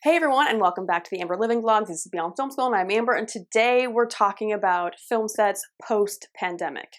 Hey everyone, and welcome back to the Amber Living Vlogs. This is Beyond Film School, and I'm Amber, and today we're talking about film sets post-pandemic.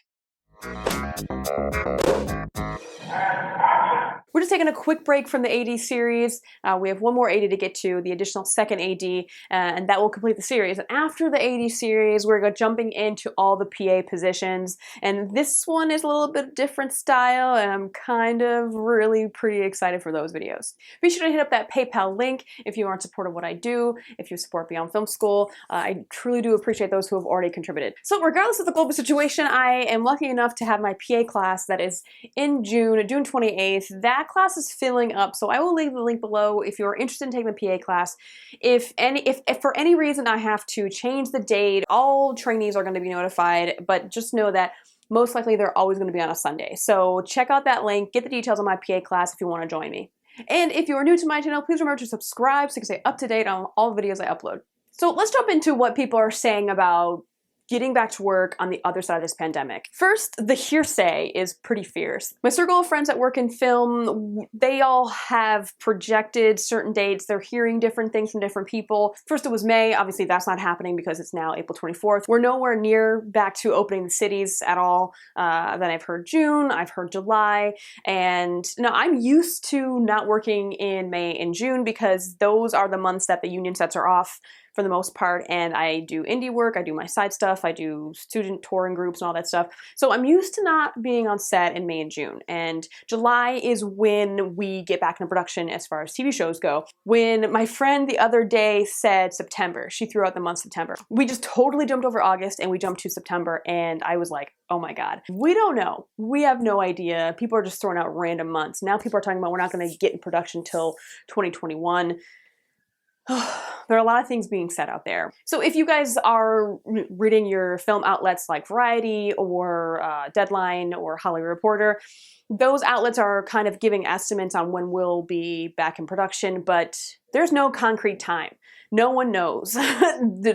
We're just taking a quick break from the AD series. We have one more AD to get to, the additional second AD, and that will complete the series. And after the AD series, we're jumping into all the PA positions. And this one is a little bit different style, and I'm kind of really pretty excited for those videos. Be sure to hit up that PayPal link if you aren't supporting what I do, if you support Beyond Film School. I truly do appreciate those who have already contributed. So regardless of the global situation, I am lucky enough to have my PA class that is in June 28th. That class is filling up, so I will leave the link below if you're interested in taking the PA class. If for any reason I have to change the date, all trainees are going to be notified, but just know that most likely they're always going to be on a Sunday. So check out that link, get the details on my PA class if you want to join me. And if you are new to my channel, please remember to subscribe so you can stay up to date on all the videos I upload. So let's jump into what people are saying about getting back to work on the other side of this pandemic. First, the hearsay is pretty fierce. My circle of friends that work in film, they all have projected certain dates. They're hearing different things from different people. First it was May. Obviously that's not happening because it's now April 24th. We're nowhere near back to opening the cities at all. Then I've heard June, I've heard July, and no, I'm used to not working in May and June because those are the months that the union sets are off for the most part, and I do indie work, I do my side stuff, I do student touring groups and all that stuff. So I'm used to not being on set in May and June, and July is when we get back into production as far as TV shows go. When my friend the other day said September, she threw out the month September. We just totally jumped over August and we jumped to September, and I was like, oh my God. We don't know. We have no idea. People are just throwing out random months. Now people are talking about we're not gonna get in production till 2021. There are a lot of things being said out there. So if you guys are reading your film outlets like Variety or Deadline or Hollywood Reporter, those outlets are kind of giving estimates on when we'll be back in production, but there's no concrete time. No one knows.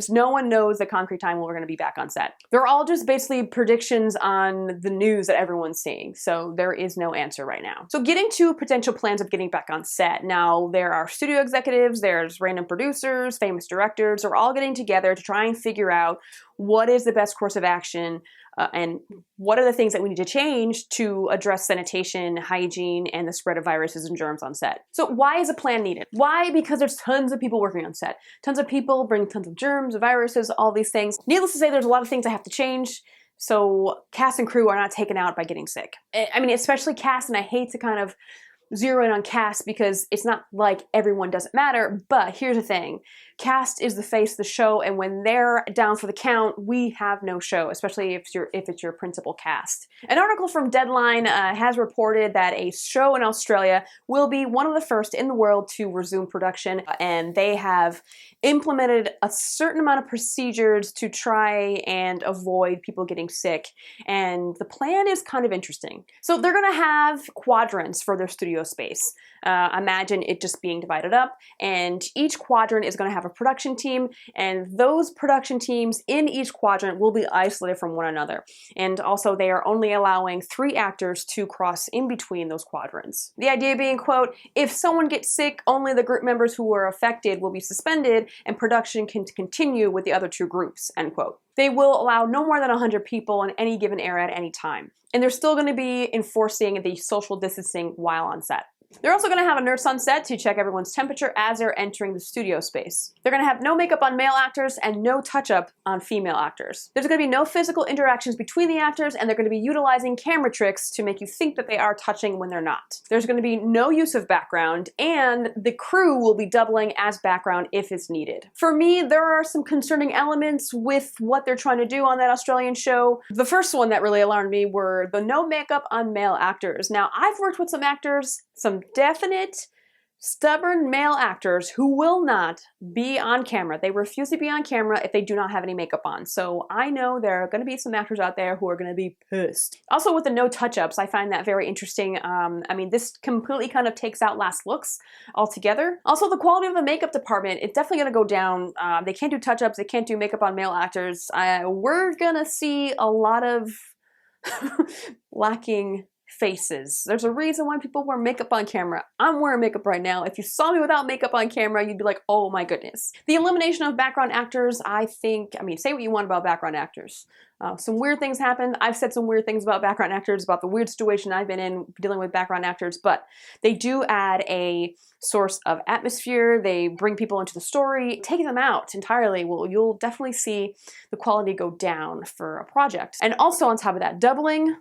No one knows the concrete time when we're going to be back on set. They're all just basically predictions on the news that everyone's seeing, so there is no answer right now. So getting to potential plans of getting back on set. Now, there are studio executives, there's random producers, famous directors, they're all getting together to try and figure out what is the best course of action and what are the things that we need to change to address sanitation, hygiene, and the spread of viruses and germs on set. So why is a plan needed? Why? Because there's tons of people working on set. Tons of people bring tons of germs, viruses, all these things. Needless to say, there's a lot of things I have to change, so cast and crew are not taken out by getting sick. I mean, especially cast, and I hate to kind of zero in on cast because it's not like everyone doesn't matter, but here's the thing. Cast is the face of the show, and when they're down for the count, we have no show, especially if it's your principal cast. An article from Deadline has reported that a show in Australia will be one of the first in the world to resume production, and they have implemented a certain amount of procedures to try and avoid people getting sick, and the plan is kind of interesting. So they're gonna have quadrants for their studio space. Imagine it just being divided up, and each quadrant is going to have a production team, and those production teams in each quadrant will be isolated from one another. And also they are only allowing 3 actors to cross in between those quadrants. The idea being, quote, if someone gets sick, only the group members who were affected will be suspended and production can continue with the other 2 groups, end quote. They will allow no more than 100 people in any given area at any time. And they're still going to be enforcing the social distancing while on set. They're also going to have a nurse on set to check everyone's temperature as they're entering the studio space. They're going to have no makeup on male actors and no touch-up on female actors. There's going to be no physical interactions between the actors, and they're going to be utilizing camera tricks to make you think that they are touching when they're not. There's going to be no use of background, and the crew will be doubling as background if it's needed. For me, there are some concerning elements with what they're trying to do on that Australian show. The first one that really alarmed me were the no makeup on male actors. Now, I've worked with some actors, some definite stubborn male actors who will not be on camera. They refuse to be on camera if they do not have any makeup on. So I know there are going to be some actors out there who are going to be pissed. Also with the no touch-ups, I find that very interesting. I mean, this completely kind of takes out last looks altogether. Also the quality of the makeup department, it's definitely going to go down. They can't do touch-ups, they can't do makeup on male actors. We're going to see a lot of lacking faces. There's a reason why people wear makeup on camera. I'm wearing makeup right now. If you saw me without makeup on camera, you'd be like, oh my goodness. The elimination of background actors, I mean, say what you want about background actors. Some weird things happen. I've said some weird things about background actors, about the weird situation I've been in dealing with background actors, but they do add a source of atmosphere. They bring people into the story. Taking them out entirely, well, you'll definitely see the quality go down for a project. And also on top of that, doubling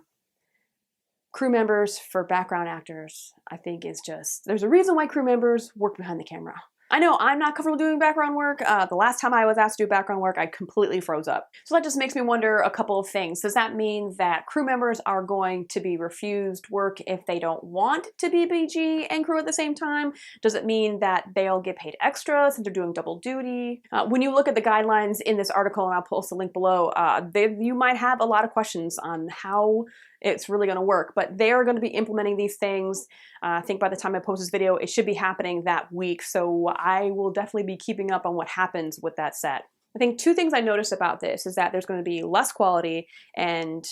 crew members for background actors, I think is just, there's a reason why crew members work behind the camera. I know I'm not comfortable doing background work. The last time I was asked to do background work, I completely froze up. So that just makes me wonder a couple of things. Does that mean that crew members are going to be refused work if they don't want to be BG and crew at the same time? Does it mean that they'll get paid extra since they're doing double duty? When you look at the guidelines in this article, and I'll post a link below, you might have a lot of questions on how it's really going to work, but they are going to be implementing these things. I think by the time I post this video, it should be happening that week. So I will definitely be keeping up on what happens with that set. I think two things I noticed about this is that there's going to be less quality and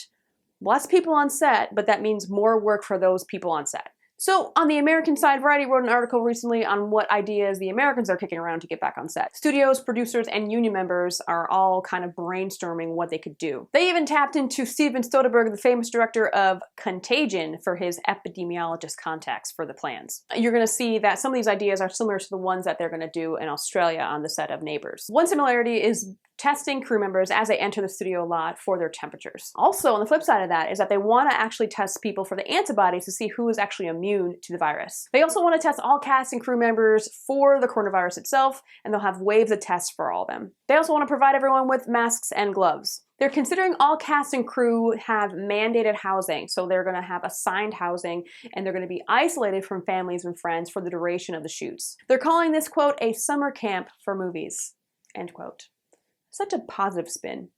less people on set, but that means more work for those people on set. So on the American side, Variety wrote an article recently on what ideas the Americans are kicking around to get back on set. Studios, producers, and union members are all kind of brainstorming what they could do. They even tapped into Steven Soderbergh, the famous director of Contagion, for his epidemiologist contacts for the plans. You're going to see that some of these ideas are similar to the ones that they're going to do in Australia on the set of Neighbours. One similarity is testing crew members as they enter the studio lot for their temperatures. Also, on the flip side of that is that they want to actually test people for the antibodies to see who is actually immune to the virus. They also want to test all cast and crew members for the coronavirus itself, and they'll have waves of tests for all of them. They also want to provide everyone with masks and gloves. They're considering all cast and crew have mandated housing, so they're going to have assigned housing, and they're going to be isolated from families and friends for the duration of the shoots. They're calling this, quote, a summer camp for movies, end quote. Such a positive spin.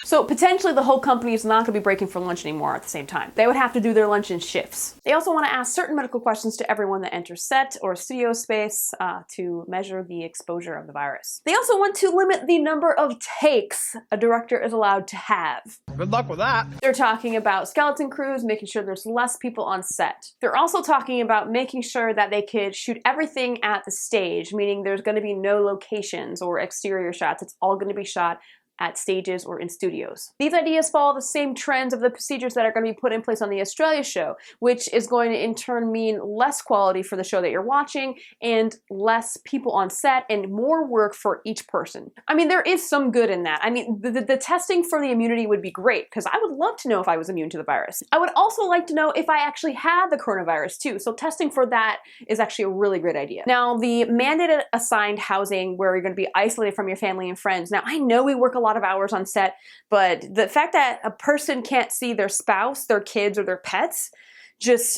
So potentially the whole company is not going to be breaking for lunch anymore at the same time. They would have to do their lunch in shifts. They also want to ask certain medical questions to everyone that enters set or studio space to measure the exposure of the virus. They also want to limit the number of takes a director is allowed to have. Good luck with that. They're talking about skeleton crews, making sure there's less people on set. They're also talking about making sure that they could shoot everything at the stage, meaning there's going to be no locations or exterior shots. It's all going to be shot at stages or in studios. These ideas follow the same trends of the procedures that are going to be put in place on the Australia show, which is going to in turn mean less quality for the show that you're watching and less people on set and more work for each person. I mean, there is some good in that. I mean, the testing for the immunity would be great because I would love to know if I was immune to the virus. I would also like to know if I actually had the coronavirus too. So testing for that is actually a really great idea. Now, the mandated assigned housing where you're going to be isolated from your family and friends. Now, I know we work a lot of hours on set, but the fact that a person can't see their spouse, their kids, or their pets,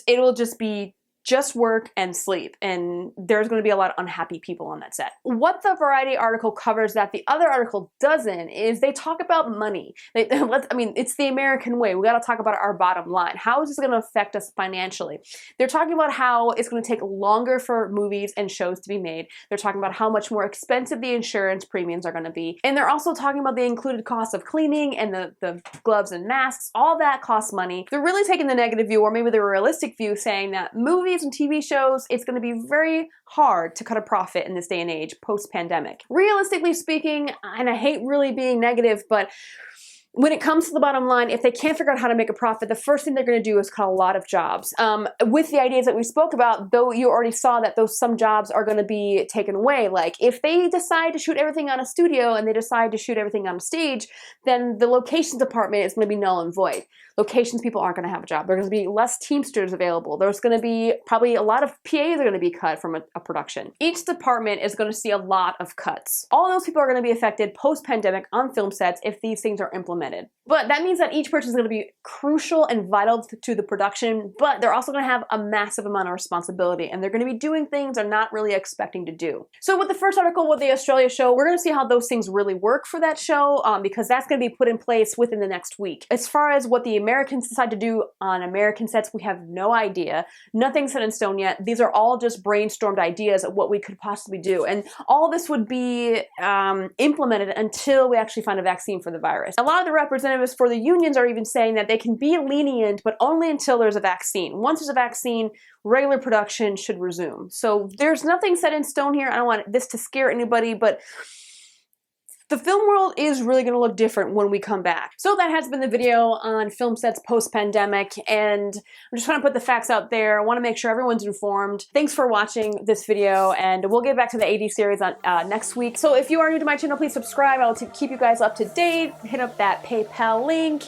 it'll just be just work and sleep, and there's going to be a lot of unhappy people on that set. What the Variety article covers that the other article doesn't is they talk about money. I mean, it's the American way. We got to talk about our bottom line. How is this going to affect us financially? They're talking about how it's going to take longer for movies and shows to be made. They're talking about how much more expensive the insurance premiums are going to be. And they're also talking about the included cost of cleaning and the gloves and masks. All that costs money. They're really taking the negative view, or maybe the realistic view, saying that movies and TV shows, it's going to be very hard to cut a profit in this day and age post-pandemic. Realistically speaking, and I hate really being negative, but when it comes to the bottom line, if they can't figure out how to make a profit, the first thing they're going to do is cut a lot of jobs. With the ideas that we spoke about, though, you already saw that some jobs are going to be taken away. Like if they decide to shoot everything on a studio and they decide to shoot everything on a stage, then the locations department is going to be null and void. Locations people aren't going to have a job. There's going to be less Teamsters available. There's going to be probably a lot of PAs are going to be cut from a production. Each department is going to see a lot of cuts. All those people are going to be affected post-pandemic on film sets if these things are implemented. But that means that each person is going to be crucial and vital to the production, but they're also going to have a massive amount of responsibility, and they're going to be doing things they're not really expecting to do. So with the first article with the Australia show, we're going to see how those things really work for that show, because that's going to be put in place within the next week. As far as what the Americans decide to do on American sets, we have no idea. Nothing's set in stone yet. These are all just brainstormed ideas of what we could possibly do. And all this would be implemented until we actually find a vaccine for the virus. A lot of the representatives for the unions are even saying that they can be lenient, but only until there's a vaccine. Once there's a vaccine, regular production should resume. So there's nothing set in stone here. I don't want this to scare anybody, but the film world is really going to look different when we come back. So that has been the video on film sets post-pandemic, and I'm just trying to put the facts out there. I want to make sure everyone's informed. Thanks for watching this video, and we'll get back to the AD series on next week. So if you are new to my channel, please subscribe. I will keep you guys up to date. Hit up that PayPal link.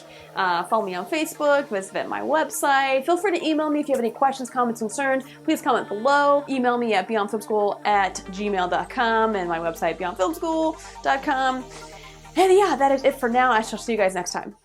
Follow me on Facebook. Visit my website. Feel free to email me if you have any questions, comments, concerns. Please comment below. Email me at beyondfilmschool@gmail.com and my website beyondfilmschool.com. And yeah, that is it for now. I shall see you guys next time.